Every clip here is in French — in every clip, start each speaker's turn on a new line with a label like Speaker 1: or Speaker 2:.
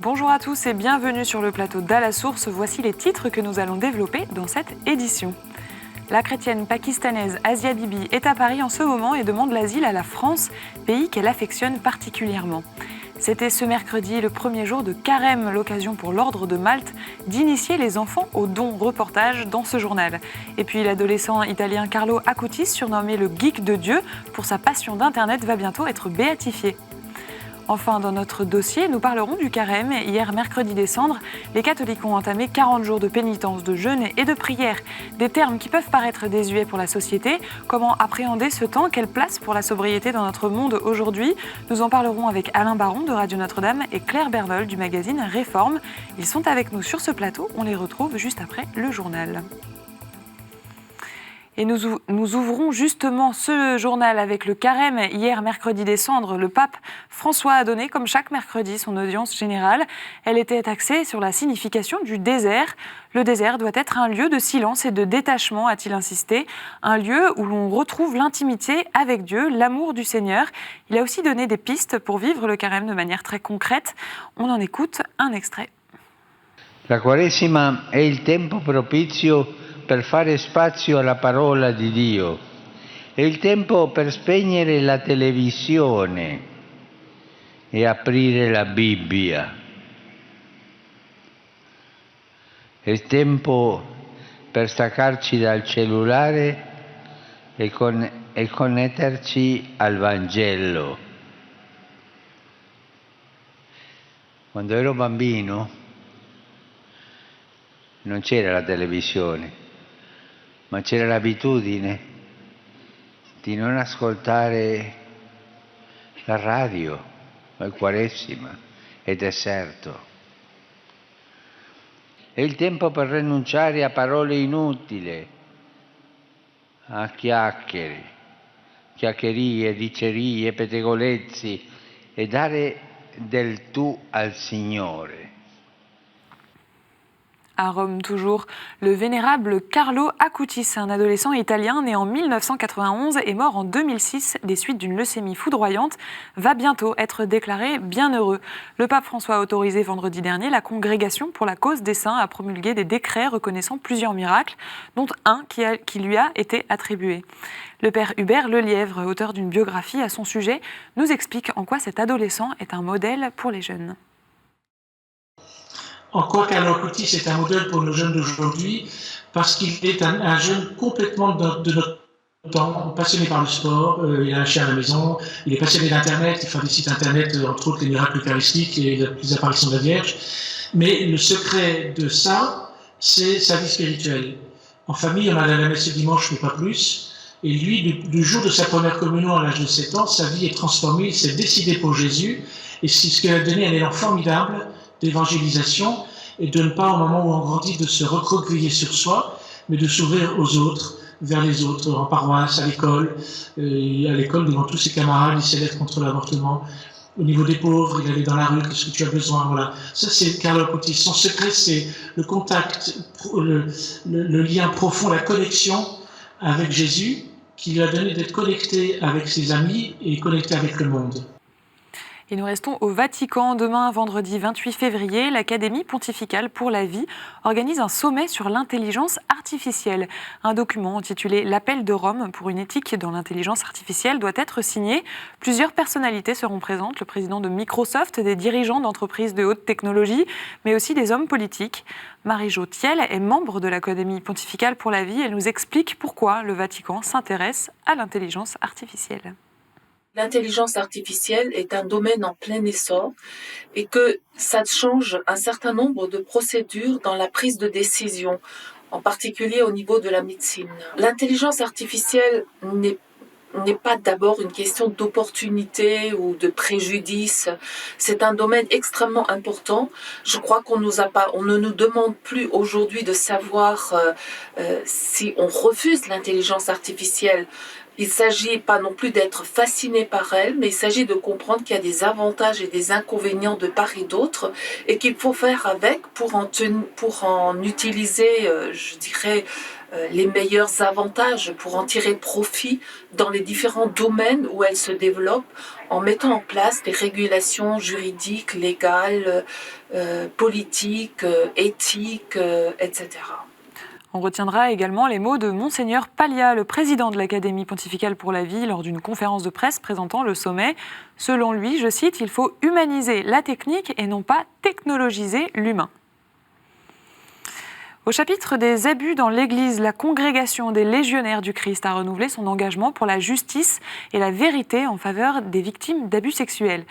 Speaker 1: Bonjour à tous et bienvenue sur le plateau d'À la Source. Voici les titres que nous allons développer dans cette édition. La chrétienne pakistanaise Asia Bibi est à Paris en ce moment et demande l'asile à la France, pays qu'elle affectionne particulièrement. C'était ce mercredi le premier jour de Carême, l'occasion pour l'Ordre de Malte d'initier les enfants au don. Reportage dans ce journal. Et puis l'adolescent italien Carlo Acutis, surnommé le geek de Dieu pour sa passion d'Internet, va bientôt être béatifié. Enfin, dans notre dossier, nous parlerons du Carême. Hier, mercredi des Cendres, les catholiques ont entamé 40 jours de pénitence, de jeûne et de prière. Des termes qui peuvent paraître désuets pour la société. Comment appréhender ce temps? Quelle place pour la sobriété dans notre monde aujourd'hui? Nous en parlerons avec Alain Baron de Radio Notre-Dame et Claire Bernol du magazine Réforme. Ils sont avec nous sur ce plateau. On les retrouve juste après le journal. Et nous ouvrons justement ce journal avec le Carême. Hier, mercredi des Cendres, le pape François a donné, comme chaque mercredi, son audience générale. Elle était axée sur la signification du désert. Le désert doit être un lieu de silence et de détachement, a-t-il insisté. Un lieu où l'on retrouve l'intimité avec Dieu, l'amour du Seigneur. Il a aussi donné des pistes pour vivre le Carême de manière très concrète. On en écoute un extrait.
Speaker 2: La Quaresima è il tempo propizio per fare spazio alla parola di Dio. È il tempo per spegnere la televisione e aprire la Bibbia. È il tempo per staccarci dal cellulare e connetterci al Vangelo. Quando ero bambino non c'era la televisione, ma c'era l'abitudine di non ascoltare la radio al Quaresima e deserto. È il tempo per rinunciare a parole inutili, a chiacchierie, dicerie, pettegolezzi e dare del tu al Signore.
Speaker 1: À Rome toujours, le vénérable Carlo Acutis, un adolescent italien né en 1991 et mort en 2006 des suites d'une leucémie foudroyante, va bientôt être déclaré bienheureux. Le pape François a autorisé vendredi dernier la Congrégation pour la cause des saints à promulguer des décrets reconnaissant plusieurs miracles, dont un qui lui a été attribué. Le père Hubert Lelièvre, auteur d'une biographie à son sujet, nous explique en quoi cet adolescent est un modèle pour les jeunes.
Speaker 3: En quoi Carlo Acutis est un modèle pour nos jeunes d'aujourd'hui, parce qu'il est un jeune complètement de notre temps, passionné par le sport, il a un chien à la maison, il est passionné d'Internet, il fait des sites Internet, entre autres les miracles eucharistiques et les apparitions de la Vierge. Mais le secret de ça, c'est sa vie spirituelle. En famille, on a la messe le dimanche, mais pas plus. Et lui, du jour de sa première communion à l'âge de 7 ans, sa vie est transformée, il s'est décidé pour Jésus, et c'est ce qui a donné un élan formidable d'évangélisation, et de ne pas, au moment où on grandit, de se recroqueviller sur soi, mais de s'ouvrir aux autres, vers les autres, en paroisse, à l'école. À l'école, devant tous ses camarades, il s'est d'être contre l'avortement. Au niveau des pauvres, il allait dans la rue, qu'est-ce que tu as besoin, voilà. Ça, c'est Carlo Acutis. Son secret, c'est le contact, le lien profond, la connexion avec Jésus, qui lui a donné d'être connecté avec ses amis et connecté avec le monde.
Speaker 1: Et nous restons au Vatican. Demain, vendredi 28 février, l'Académie pontificale pour la vie organise un sommet sur l'intelligence artificielle. Un document intitulé « L'appel de Rome pour une éthique dans l'intelligence artificielle » doit être signé. Plusieurs personnalités seront présentes, le président de Microsoft, des dirigeants d'entreprises de haute technologie, mais aussi des hommes politiques. Marie-Jo Thiel est membre de l'Académie pontificale pour la vie. Elle nous explique pourquoi le Vatican s'intéresse à l'intelligence artificielle.
Speaker 4: L'intelligence artificielle est un domaine en plein essor et que ça change un certain nombre de procédures dans la prise de décision, en particulier au niveau de la médecine. L'intelligence artificielle n'est pas d'abord une question d'opportunité ou de préjudice. C'est un domaine extrêmement important. Je crois on ne nous demande plus aujourd'hui de savoir si on refuse l'intelligence artificielle. Il ne s'agit pas non plus d'être fasciné par elle, mais il s'agit de comprendre qu'il y a des avantages et des inconvénients de part et d'autre et qu'il faut faire avec pour en utiliser, je dirais, les meilleurs avantages, pour en tirer profit dans les différents domaines où elle se développe en mettant en place des régulations juridiques, légales, politiques, éthiques, etc.
Speaker 1: On retiendra également les mots de Monseigneur Paglia, le président de l'Académie pontificale pour la vie, lors d'une conférence de presse présentant le sommet. Selon lui, je cite, « Il faut humaniser la technique et non pas technologiser l'humain ». Au chapitre des abus dans l'Église, la congrégation des légionnaires du Christ a renouvelé son engagement pour la justice et la vérité en faveur des victimes d'abus sexuels.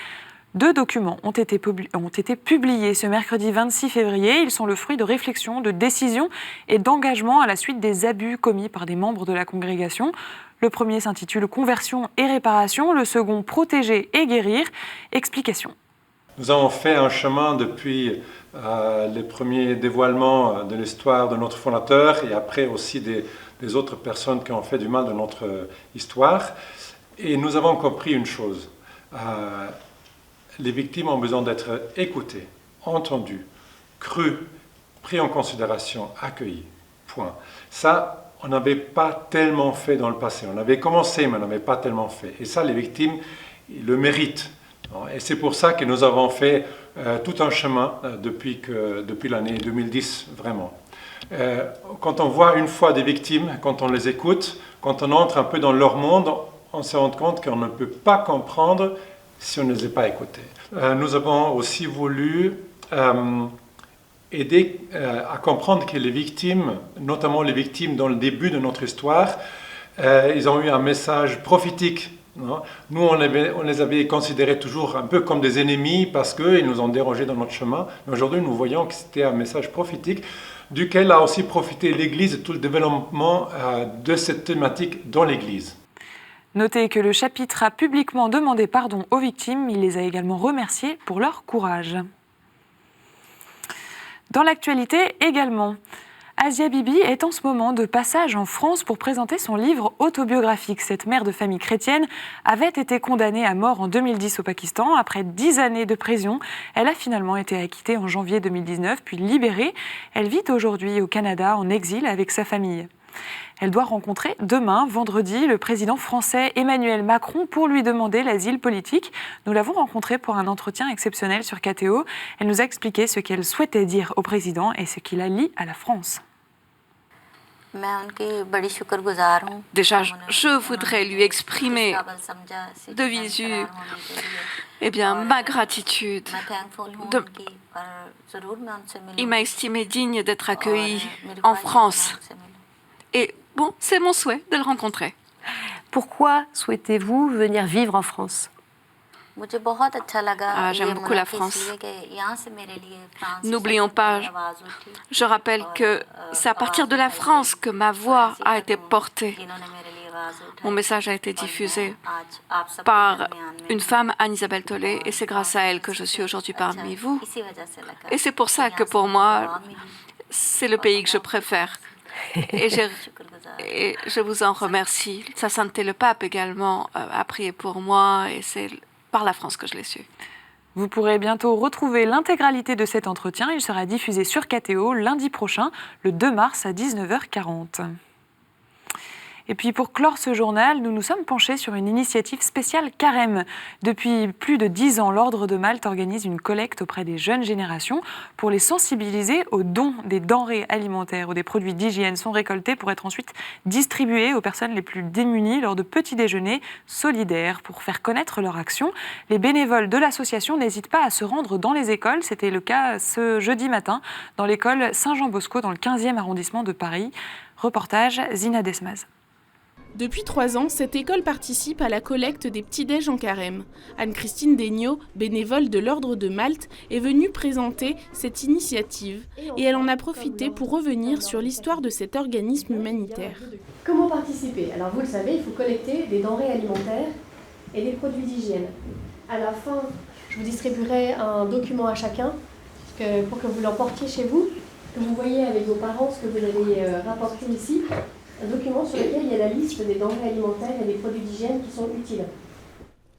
Speaker 1: 2 documents ont été publiés ce mercredi 26 février. Ils sont le fruit de réflexions, de décisions et d'engagements à la suite des abus commis par des membres de la congrégation. Le premier s'intitule « Conversion et réparation », le second « Protéger et guérir ». Explication.
Speaker 5: Nous avons fait un chemin depuis les premiers dévoilements de l'histoire de notre fondateur et après aussi des autres personnes qui ont fait du mal dans notre histoire. Et nous avons compris une chose. Les victimes ont besoin d'être écoutées, entendues, crues, prises en considération, accueillies. Point. Ça, on n'avait pas tellement fait dans le passé. On avait commencé, mais on n'avait pas tellement fait. Et ça, les victimes, ils le méritent. Et c'est pour ça que nous avons fait tout un chemin depuis l'année 2010, vraiment. Quand on voit une fois des victimes, quand on les écoute, quand on entre un peu dans leur monde, on se rend compte qu'on ne peut pas comprendre si on ne les a pas écoutés. Nous avons aussi voulu aider à comprendre que les victimes, notamment les victimes dans le début de notre histoire, ils ont eu un message prophétique. Non? Nous, on les avait considérés toujours un peu comme des ennemis parce qu'ils nous ont dérangé dans notre chemin. Mais aujourd'hui, nous voyons que c'était un message prophétique duquel a aussi profité l'Église et tout le développement de cette thématique dans l'Église.
Speaker 1: Notez que le chapitre a publiquement demandé pardon aux victimes. Il les a également remerciées pour leur courage. Dans l'actualité également, Asia Bibi est en ce moment de passage en France pour présenter son livre autobiographique. Cette mère de famille chrétienne avait été condamnée à mort en 2010 au Pakistan. Après 10 années de prison, elle a finalement été acquittée en janvier 2019, puis libérée. Elle vit aujourd'hui au Canada en exil avec sa famille. Elle doit rencontrer demain, vendredi, le président français Emmanuel Macron pour lui demander l'asile politique. Nous l'avons rencontrée pour un entretien exceptionnel sur KTO. Elle nous a expliqué ce qu'elle souhaitait dire au président et ce qui la lie à la France.
Speaker 6: Déjà, je voudrais lui exprimer de visu ma gratitude. Il m'a estimé digne d'être accueilli en France. Et bon, c'est mon souhait de le rencontrer.
Speaker 7: Pourquoi souhaitez-vous venir vivre en France ?
Speaker 6: J'aime beaucoup la France. N'oublions pas, je rappelle que c'est à partir de la France que ma voix a été portée. Mon message a été diffusé par une femme, Anne-Isabelle Tollet, et c'est grâce à elle que je suis aujourd'hui parmi vous. Et c'est pour ça que pour moi, c'est le pays que je préfère. Et je vous en remercie. Sa Sainteté le Pape également a prié pour moi et c'est par la France que je l'ai su.
Speaker 1: Vous pourrez bientôt retrouver l'intégralité de cet entretien. Il sera diffusé sur KTO lundi prochain, le 2 mars à 19h40. Et puis pour clore ce journal, nous nous sommes penchés sur une initiative spéciale Carême. Depuis plus de 10 ans, l'Ordre de Malte organise une collecte auprès des jeunes générations pour les sensibiliser aux dons des denrées alimentaires ou des produits d'hygiène sont récoltés pour être ensuite distribués aux personnes les plus démunies lors de petits déjeuners solidaires. Pour faire connaître leur action, les bénévoles de l'association n'hésitent pas à se rendre dans les écoles. C'était le cas ce jeudi matin dans l'école Saint-Jean-Bosco dans le 15e arrondissement de Paris. Reportage Zina Desmaz.
Speaker 8: Depuis 3 ans, cette école participe à la collecte des petits-déj en carême. Anne-Christine Degnaud, bénévole de l'Ordre de Malte, est venue présenter cette initiative et elle en a profité pour revenir sur l'histoire de cet organisme humanitaire.
Speaker 9: Comment participer ? Alors vous le savez, il faut collecter des denrées alimentaires et des produits d'hygiène. À la fin, je vous distribuerai un document à chacun pour que vous l'emportiez chez vous, que vous voyez avec vos parents ce que vous allez rapporter ici. un document sur lequel il y a la liste des denrées alimentaires et des produits d'hygiène qui sont utiles.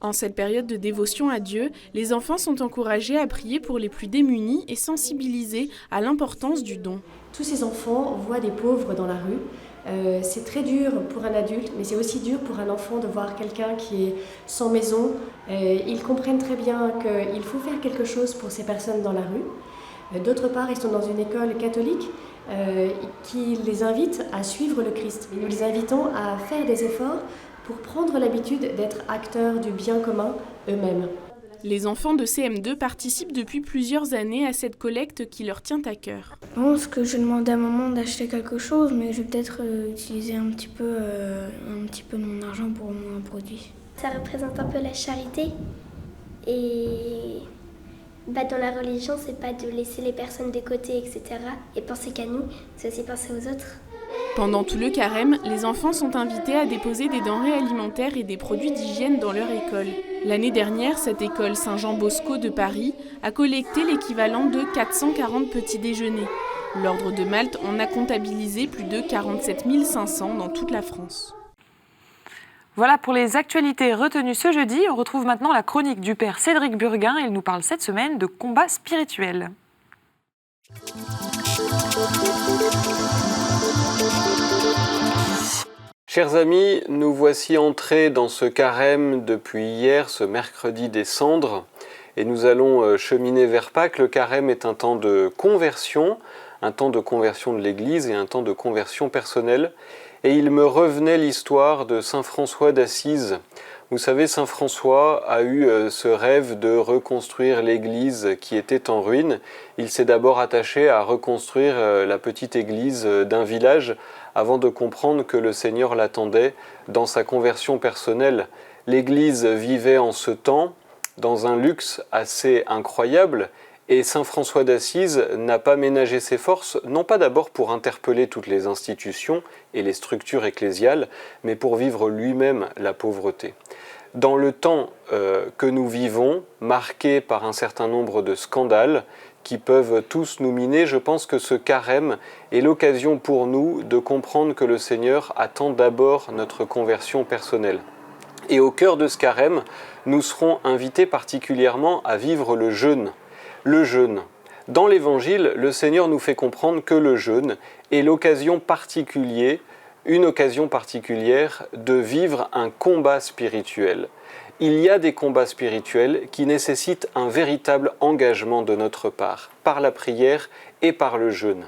Speaker 8: En cette période de dévotion à Dieu, les enfants sont encouragés à prier pour les plus démunis et sensibilisés à l'importance du don.
Speaker 9: Tous ces enfants voient des pauvres dans la rue. C'est très dur pour un adulte, mais c'est aussi dur pour un enfant de voir quelqu'un qui est sans maison. Ils comprennent très bien qu'il faut faire quelque chose pour ces personnes dans la rue. D'autre part, ils sont dans une école catholique qui les invite à suivre le Christ. Nous les invitons à faire des efforts pour prendre l'habitude d'être acteurs du bien commun eux-mêmes.
Speaker 8: Les enfants de CM2 participent depuis plusieurs années à cette collecte qui leur tient à cœur.
Speaker 10: Je pense que je demande à maman d'acheter quelque chose, mais je vais peut-être utiliser un petit peu de mon argent pour moi un produit.
Speaker 11: Ça représente un peu la charité et dans la religion, c'est pas de laisser les personnes de côté, etc. et penser qu'à nous, c'est aussi penser aux autres.
Speaker 8: Pendant tout le carême, les enfants sont invités à déposer des denrées alimentaires et des produits d'hygiène dans leur école. L'année dernière, cette école Saint-Jean-Bosco de Paris a collecté l'équivalent de 440 petits déjeuners. L'Ordre de Malte en a comptabilisé plus de 47 500 dans toute la France.
Speaker 1: Voilà pour les actualités retenues ce jeudi. On retrouve maintenant la chronique du père Cédric Burguin. Il nous parle cette semaine de combat spirituel.
Speaker 12: Chers amis, nous voici entrés dans ce carême depuis hier, ce mercredi des cendres, et nous allons cheminer vers Pâques. Le carême est un temps de conversion de l'Église et un temps de conversion personnelle. Et il me revenait l'histoire de saint François d'Assise. Vous savez, saint François a eu ce rêve de reconstruire l'Église qui était en ruine. Il s'est d'abord attaché à reconstruire la petite église d'un village avant de comprendre que le Seigneur l'attendait dans sa conversion personnelle. L'Église vivait en ce temps dans un luxe assez incroyable et saint François d'Assise n'a pas ménagé ses forces, non pas d'abord pour interpeller toutes les institutions et les structures ecclésiales, mais pour vivre lui-même la pauvreté. Dans le temps que nous vivons, marqué par un certain nombre de scandales qui peuvent tous nous miner, je pense que ce carême est l'occasion pour nous de comprendre que le Seigneur attend d'abord notre conversion personnelle. Et au cœur de ce carême, nous serons invités particulièrement à vivre le jeûne. Le jeûne. Dans l'Évangile, le Seigneur nous fait comprendre que le jeûne est une occasion particulière de vivre un combat spirituel. Il y a des combats spirituels qui nécessitent un véritable engagement de notre part, par la prière et par le jeûne.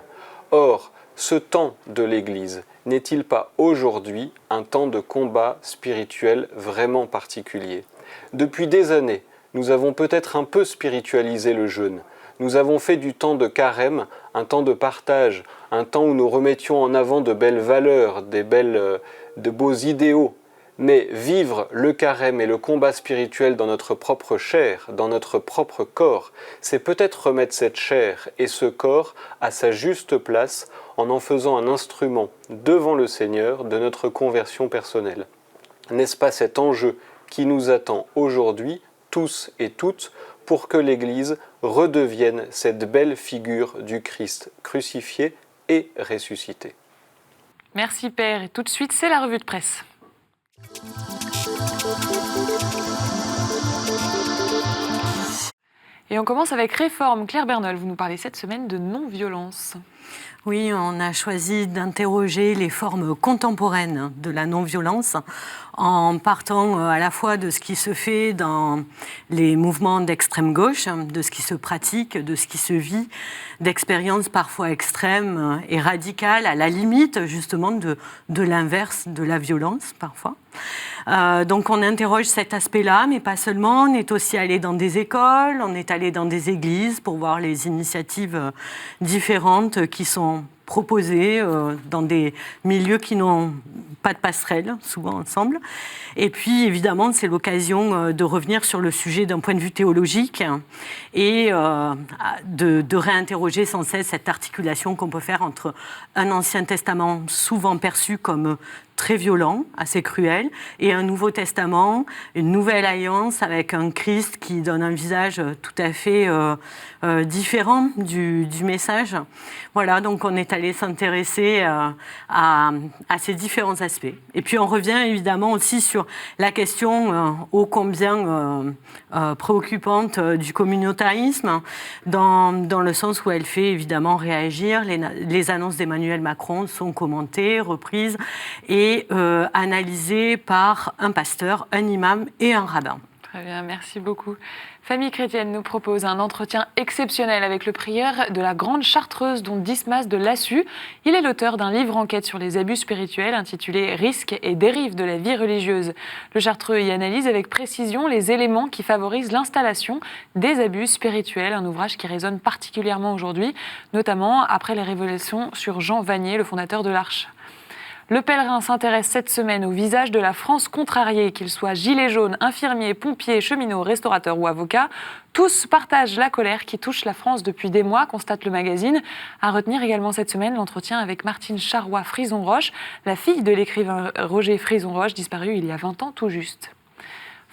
Speaker 12: Or, ce temps de l'Église n'est-il pas aujourd'hui un temps de combat spirituel vraiment particulier ? Depuis des années, nous avons peut-être un peu spiritualisé le jeûne. Nous avons fait du temps de carême un temps de partage, un temps où nous remettions en avant de belles valeurs, de beaux idéaux. Mais vivre le carême et le combat spirituel dans notre propre chair, dans notre propre corps, c'est peut-être remettre cette chair et ce corps à sa juste place en faisant un instrument devant le Seigneur de notre conversion personnelle. N'est-ce pas cet enjeu qui nous attend aujourd'hui, tous et toutes, pour que l'Église redevienne cette belle figure du Christ crucifié et ressuscité.
Speaker 1: Merci Père. Et tout de suite, c'est la revue de presse. Et on commence avec Réforme. Claire Bernol, vous nous parlez cette semaine de non-violence.
Speaker 7: Oui, on a choisi d'interroger les formes contemporaines de la non-violence en partant à la fois de ce qui se fait dans les mouvements d'extrême gauche, de ce qui se pratique, de ce qui se vit, d'expériences parfois extrêmes et radicales, à la limite justement de l'inverse de la violence parfois. Donc on interroge cet aspect-là, mais pas seulement. On est aussi allé dans des écoles, on est allé dans des églises pour voir les initiatives différentes qui sont proposées dans des milieux qui n'ont pas de passerelle, souvent ensemble. Et puis, évidemment, c'est l'occasion de revenir sur le sujet d'un point de vue théologique et de réinterroger sans cesse cette articulation qu'on peut faire entre un Ancien Testament souvent perçu comme très violent, assez cruel, et un Nouveau Testament, une nouvelle alliance avec un Christ qui donne un visage tout à fait différent du message. Voilà, donc on est allé s'intéresser à ces différents aspects. Et puis on revient évidemment aussi sur la question ô combien préoccupante du communautarisme, dans le sens où elle fait évidemment réagir. Les annonces d'Emmanuel Macron sont commentées, reprises et analysées par un pasteur, un imam et un rabbin.
Speaker 1: Très bien, merci beaucoup. Famille chrétienne nous propose un entretien exceptionnel avec le prieur de la Grande Chartreuse, dont Dismas de Lassus. Il est l'auteur d'un livre enquête sur les abus spirituels intitulé « Risques et dérives de la vie religieuse ». Le Chartreux y analyse avec précision les éléments qui favorisent l'installation des abus spirituels, un ouvrage qui résonne particulièrement aujourd'hui, notamment après les révélations sur Jean Vanier, le fondateur de l'Arche. Le pèlerin s'intéresse cette semaine au visage de la France contrariée, qu'il soit gilet jaune, infirmier, pompier, cheminot, restaurateur ou avocat. Tous partagent la colère qui touche la France depuis des mois, constate le magazine. À retenir également cette semaine l'entretien avec Martine Charrois-Frison-Roche, la fille de l'écrivain Roger Frison-Roche, disparu il y a 20 ans tout juste.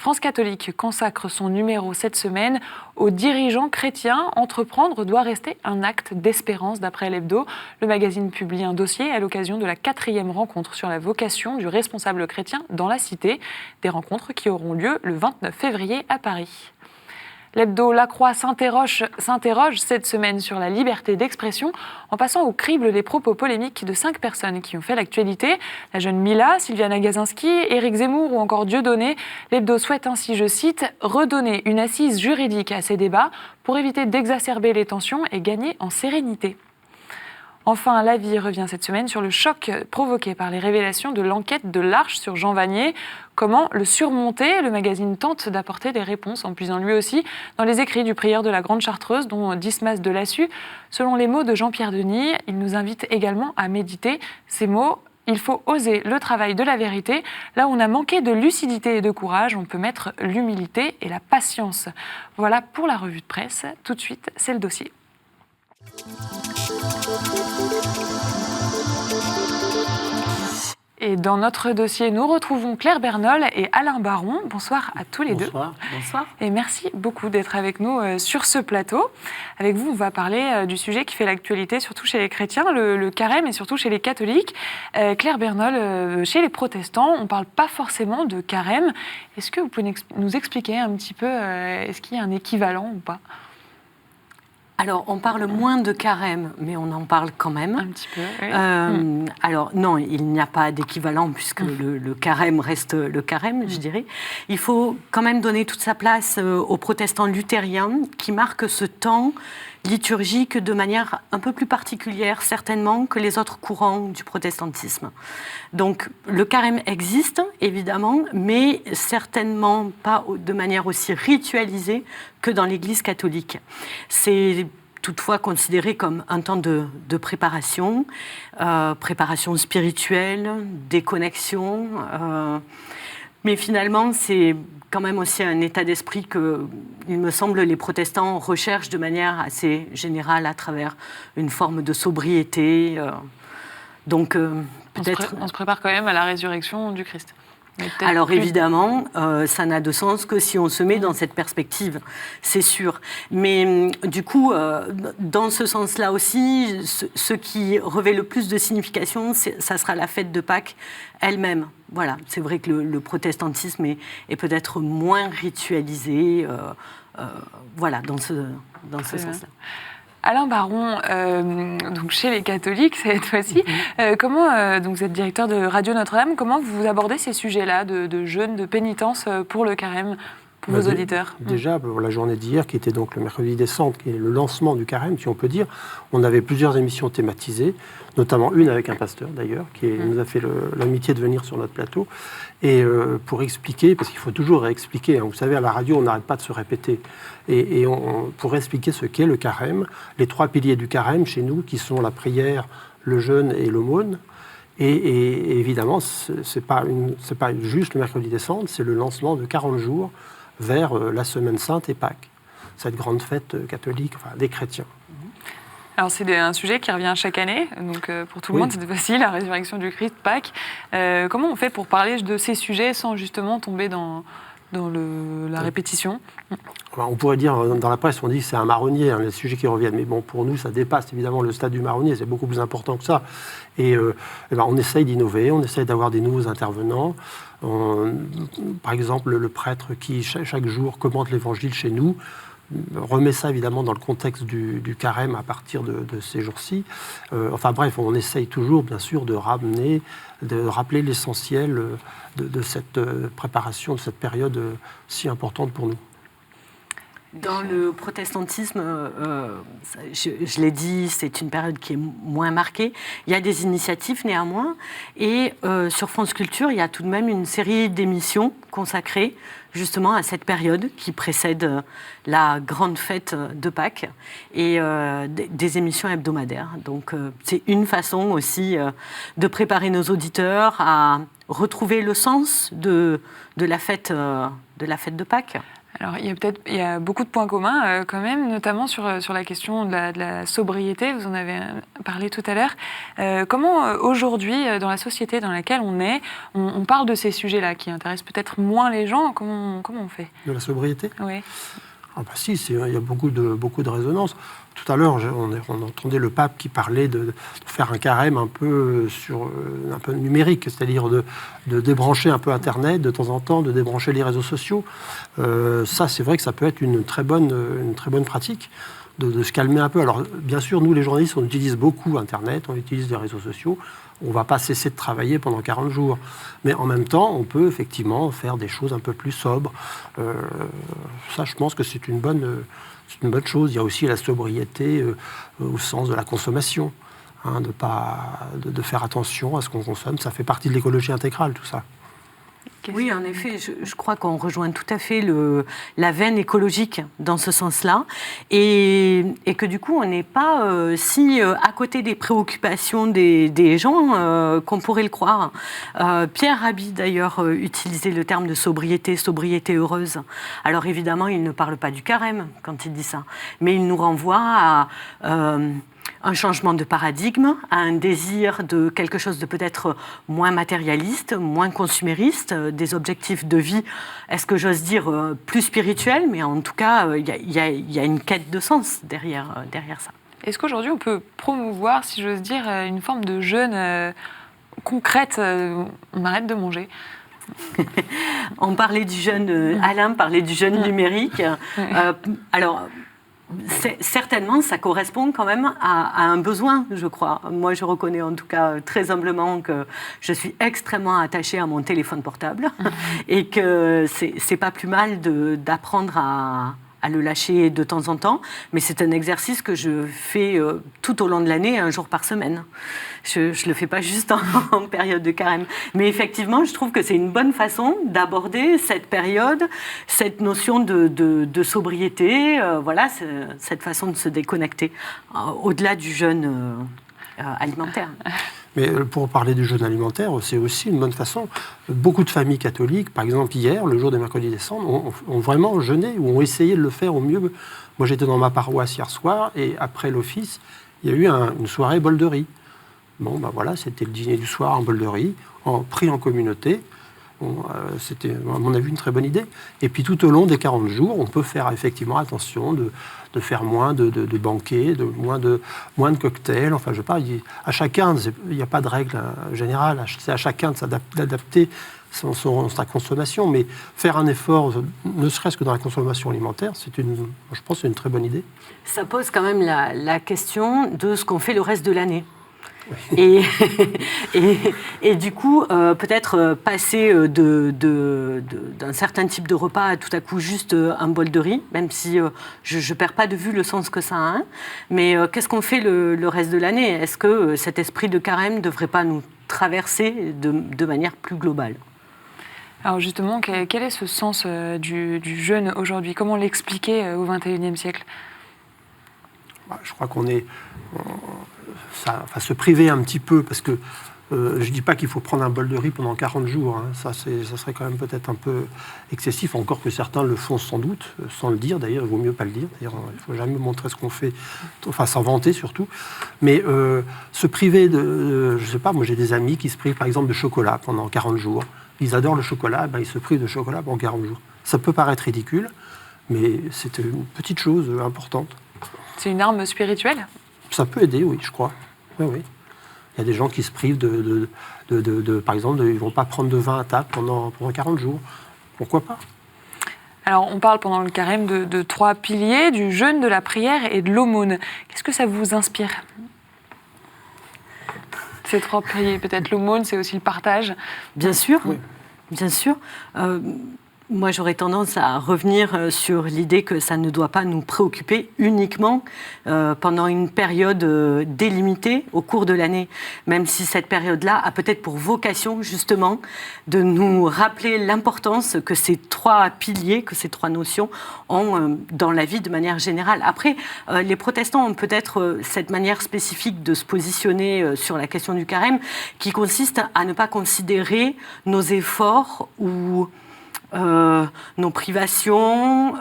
Speaker 1: France catholique consacre son numéro cette semaine aux dirigeants chrétiens. Entreprendre doit rester un acte d'espérance, d'après l'Hebdo. Le magazine publie un dossier à l'occasion de la 4e rencontre sur la vocation du responsable chrétien dans la cité. Des rencontres qui auront lieu le 29 février à Paris. L'Hebdo La Croix s'interroge cette semaine sur la liberté d'expression en passant au crible les propos polémiques de 5 personnes qui ont fait l'actualité. La jeune Mila, Sylviana Gazinski, Éric Zemmour ou encore Dieudonné. L'Hebdo souhaite ainsi, je cite, « redonner une assise juridique à ces débats pour éviter d'exacerber les tensions et gagner en sérénité ». Enfin, La Vie revient cette semaine sur le choc provoqué par les révélations de l'enquête de l'Arche sur Jean Vanier. Comment le surmonter ? Le magazine tente d'apporter des réponses en puisant lui aussi dans les écrits du prieur de la Grande Chartreuse, dont Dismas de Lassus. Selon les mots de Jean-Pierre Denis, il nous invite également à méditer ces mots. Il faut oser le travail de la vérité. Là où on a manqué de lucidité et de courage, on peut mettre l'humilité et la patience. Voilà pour la revue de presse. Tout de suite, c'est le dossier. Et dans notre dossier, nous retrouvons Claire Bernol et Alain Baron. Bonsoir à tous les deux.
Speaker 7: Bonsoir.
Speaker 1: Et merci beaucoup d'être avec nous sur ce plateau. Avec vous, on va parler du sujet qui fait l'actualité, surtout chez les chrétiens, le carême, et surtout chez les catholiques. Claire Bernol, chez les protestants, on ne parle pas forcément de carême. Est-ce que vous pouvez nous expliquer un petit peu, est-ce qu'il y a un équivalent ou pas ?
Speaker 7: Alors, on parle moins de carême, mais on en parle quand même.
Speaker 1: Un petit peu, oui.
Speaker 7: Alors, non, il n'y a pas d'équivalent, puisque le carême reste le carême, je dirais. Il faut quand même donner toute sa place aux protestants luthériens, qui marquent ce temps liturgique de manière un peu plus particulière, certainement, que les autres courants du protestantisme. Donc, le carême existe, évidemment, mais certainement pas de manière aussi ritualisée que dans l'Église catholique. C'est toutefois considéré comme un temps de préparation, préparation spirituelle, déconnexion, mais finalement, c'est quand même aussi un état d'esprit que, il me semble, les protestants recherchent de manière assez générale à travers une forme de sobriété. Donc, peut-être...
Speaker 1: On se prépare quand même à la résurrection du Christ.
Speaker 7: Alors évidemment, ça n'a de sens que si on se met dans cette perspective, c'est sûr. Mais du coup, dans ce sens-là aussi, ce qui revêt le plus de signification, ça sera la fête de Pâques elle-même. Voilà, c'est vrai que le protestantisme est peut-être moins ritualisé, voilà, dans ce sens-là.
Speaker 1: Alain Baron, donc chez les catholiques cette fois-ci, comment, donc vous êtes directeur de Radio Notre-Dame, comment vous abordez ces sujets-là de jeûne, de pénitence pour le carême, pour vos auditeurs ?
Speaker 13: Déjà, pour la journée d'hier, qui était donc le mercredi des Cendres, qui est le lancement du carême, si on peut dire, on avait plusieurs émissions thématisées, notamment une avec un pasteur d'ailleurs, qui nous a fait l'amitié de venir sur notre plateau, et pour expliquer, parce qu'il faut toujours réexpliquer, hein, vous savez, à la radio, on n'arrête pas de se répéter, et pour expliquer ce qu'est le carême, les 3 piliers du carême chez nous, qui sont la prière, le jeûne et l'aumône. Et évidemment, c'est pas juste le mercredi des Cendres, c'est le lancement de 40 jours vers la Semaine Sainte et Pâques, cette grande fête catholique, enfin, des chrétiens.
Speaker 1: Alors c'est un sujet qui revient chaque année, donc pour tout le monde, c'est facile, la résurrection du Christ, Pâques. Comment on fait pour parler de ces sujets sans justement tomber dans la répétition?
Speaker 13: On pourrait dire, dans la presse, on dit que c'est un marronnier, les sujets qui reviennent. Mais bon, pour nous, ça dépasse évidemment le stade du marronnier, c'est beaucoup plus important que ça. Et on essaye d'innover, on essaye d'avoir des nouveaux intervenants. Par exemple, le prêtre qui, chaque jour, commente l'évangile chez nous, remet ça évidemment dans le contexte du carême à partir de ces jours-ci. Enfin bref, on essaye toujours, bien sûr, de rappeler l'essentiel de cette préparation, de cette période si importante pour nous.
Speaker 7: Dans le protestantisme, je l'ai dit, c'est une période qui est moins marquée. Il y a des initiatives néanmoins. Et sur France Culture, il y a tout de même une série d'émissions consacrées justement à cette période qui précède la grande fête de Pâques et des émissions hebdomadaires. Donc c'est une façon aussi de préparer nos auditeurs à retrouver le sens de la fête de Pâques.
Speaker 1: Alors, il y a beaucoup de points communs quand même, notamment sur la question de la sobriété. Vous en avez parlé tout à l'heure. Comment aujourd'hui, dans la société dans laquelle on est, on parle de ces sujets-là qui intéressent peut-être moins les gens? Comment on fait?
Speaker 13: De la sobriété?
Speaker 1: Oui.
Speaker 13: Ah bah si, il y a beaucoup de résonance. Tout à l'heure, on entendait le pape qui parlait de faire un carême un peu numérique, c'est-à-dire de débrancher un peu Internet de temps en temps, de débrancher les réseaux sociaux. Ça, c'est vrai que ça peut être une très bonne pratique de se calmer un peu. Alors, bien sûr, nous, les journalistes, on utilise beaucoup Internet, on utilise les réseaux sociaux. On ne va pas cesser de travailler pendant 40 jours. Mais en même temps, on peut effectivement faire des choses un peu plus sobres. Ça, je pense que c'est une bonne chose. Il y a aussi la sobriété au sens de la consommation. De faire attention à ce qu'on consomme. Ça fait partie de l'écologie intégrale, tout ça.
Speaker 7: Oui, en effet, je crois qu'on rejoint tout à fait la veine écologique dans ce sens-là, et que du coup, on n'est pas si à côté des préoccupations des gens qu'on pourrait le croire. Pierre Rabhi, d'ailleurs, utilisait le terme de sobriété heureuse. Alors évidemment, il ne parle pas du carême quand il dit ça, mais il nous renvoie à un changement de paradigme, à un désir de quelque chose de peut-être moins matérialiste, moins consumériste, des objectifs de vie, est-ce que j'ose dire, plus spirituels, mais en tout cas, il y a une quête de sens derrière ça.
Speaker 1: Est-ce qu'aujourd'hui, on peut promouvoir, si j'ose dire, une forme de jeûne concrète, on arrête de manger?
Speaker 7: On parlait du jeûne, Alain parlait du jeûne numérique. Alors, certainement, ça correspond quand même à un besoin, je crois. Moi, je reconnais en tout cas très humblement que je suis extrêmement attachée à mon téléphone portable et que c'est pas plus mal d'apprendre à le lâcher de temps en temps, mais c'est un exercice que je fais tout au long de l'année, 1 jour par semaine. Je ne le fais pas juste en période de carême. Mais effectivement, je trouve que c'est une bonne façon d'aborder cette période, cette notion de sobriété, voilà, cette façon de se déconnecter, au-delà du jeûne alimentaire.
Speaker 13: Mais pour parler du jeûne alimentaire, c'est aussi une bonne façon. Beaucoup de familles catholiques, par exemple hier, le jour des mercredis des cendres, ont vraiment jeûné ou ont essayé de le faire au mieux. Moi, j'étais dans ma paroisse hier soir et après l'office, il y a eu une soirée bol de riz. Bon, ben voilà, c'était le dîner du soir en bol de riz, pris en communauté. C'était, à mon avis, une très bonne idée. Et puis tout au long des 40 jours, on peut faire effectivement attention de faire moins de banquets, moins de cocktails. Enfin, je sais pas, à chacun, il n'y a pas de règle générale. C'est à chacun d'adapter sa consommation. Mais faire un effort, ne serait-ce que dans la consommation alimentaire, je pense que c'est une très bonne idée.
Speaker 7: Ça pose quand même la question de ce qu'on fait le reste de l'année. Et du coup, peut-être passer d'un certain type de repas à tout à coup juste un bol de riz, même si je ne perds pas de vue le sens que ça a. Hein. Mais qu'est-ce qu'on fait le reste de l'année? Est-ce que cet esprit de carême ne devrait pas nous traverser de manière plus globale?
Speaker 1: Alors justement, quel est ce sens du jeûne aujourd'hui? Comment l'expliquer au XXIe siècle?
Speaker 13: Je crois qu'on est... se priver un petit peu, parce que je ne dis pas qu'il faut prendre un bol de riz pendant 40 jours, hein. Ça serait quand même peut-être un peu excessif, encore que certains le font sans doute, sans le dire d'ailleurs, il vaut mieux pas le dire, d'ailleurs, il ne faut jamais montrer ce qu'on fait, enfin s'en vanter surtout, mais se priver je ne sais pas, moi j'ai des amis qui se privent par exemple de chocolat pendant 40 jours, ils adorent le chocolat, ben, ils se privent de chocolat pendant 40 jours. Ça peut paraître ridicule, mais c'est une petite chose importante. C'est une arme spirituelle ? Ça peut aider, oui, je crois. Oui, oui. Il y a des gens qui se privent par exemple, ils ne vont pas prendre de vin à table pendant 40 jours. Pourquoi pas ? Alors, on parle pendant le carême de 3 piliers, du jeûne, de la prière et de l'aumône. Qu'est-ce que ça vous inspire ? Ces 3 piliers, peut-être l'aumône, c'est aussi le partage. Bien sûr, oui. Bien sûr. Moi, j'aurais tendance à revenir sur l'idée que ça ne doit pas nous préoccuper uniquement pendant une période délimitée au cours de l'année, même si cette période-là a peut-être pour vocation, justement, de nous rappeler l'importance que ces 3 piliers, que ces 3 notions ont dans la vie de manière générale. Après, les protestants ont peut-être cette manière spécifique de se positionner sur la question du carême qui consiste à ne pas considérer nos efforts ou nos privations,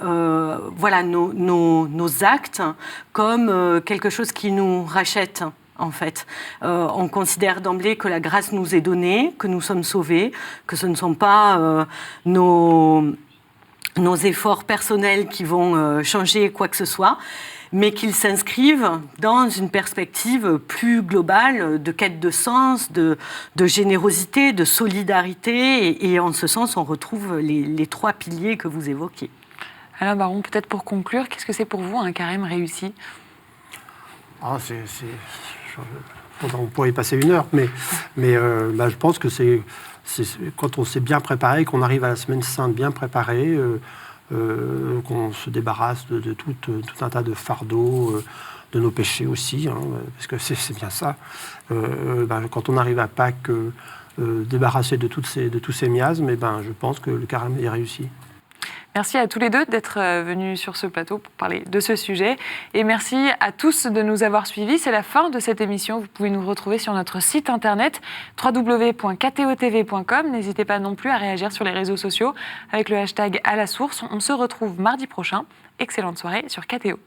Speaker 13: voilà, nos actes comme quelque chose qui nous rachète. En fait, on considère d'emblée que la grâce nous est donnée, que nous sommes sauvés, que ce ne sont pas nos efforts personnels qui vont changer quoi que ce soit, mais qu'ils s'inscrivent dans une perspective plus globale de quête de sens, de générosité, de solidarité, et en ce sens, on retrouve les 3 piliers que vous évoquez. Alain Baron, peut-être pour conclure, qu'est-ce que c'est pour vous un carême réussi ? On pourrait y passer 1 heure, mais je pense que c'est quand on s'est bien préparé, qu'on arrive à la Semaine Sainte bien préparé, qu'on se débarrasse de tout un tas de fardeaux, de nos péchés aussi, hein, parce que c'est bien ça. Quand on arrive à Pâques débarrassé de tous ces miasmes, je pense que le carême est réussi. Merci à tous les deux d'être venus sur ce plateau pour parler de ce sujet. Et merci à tous de nous avoir suivis. C'est la fin de cette émission. Vous pouvez nous retrouver sur notre site internet www.ktotv.com. N'hésitez pas non plus à réagir sur les réseaux sociaux avec le hashtag #AlaSource. On se retrouve mardi prochain. Excellente soirée sur KTO.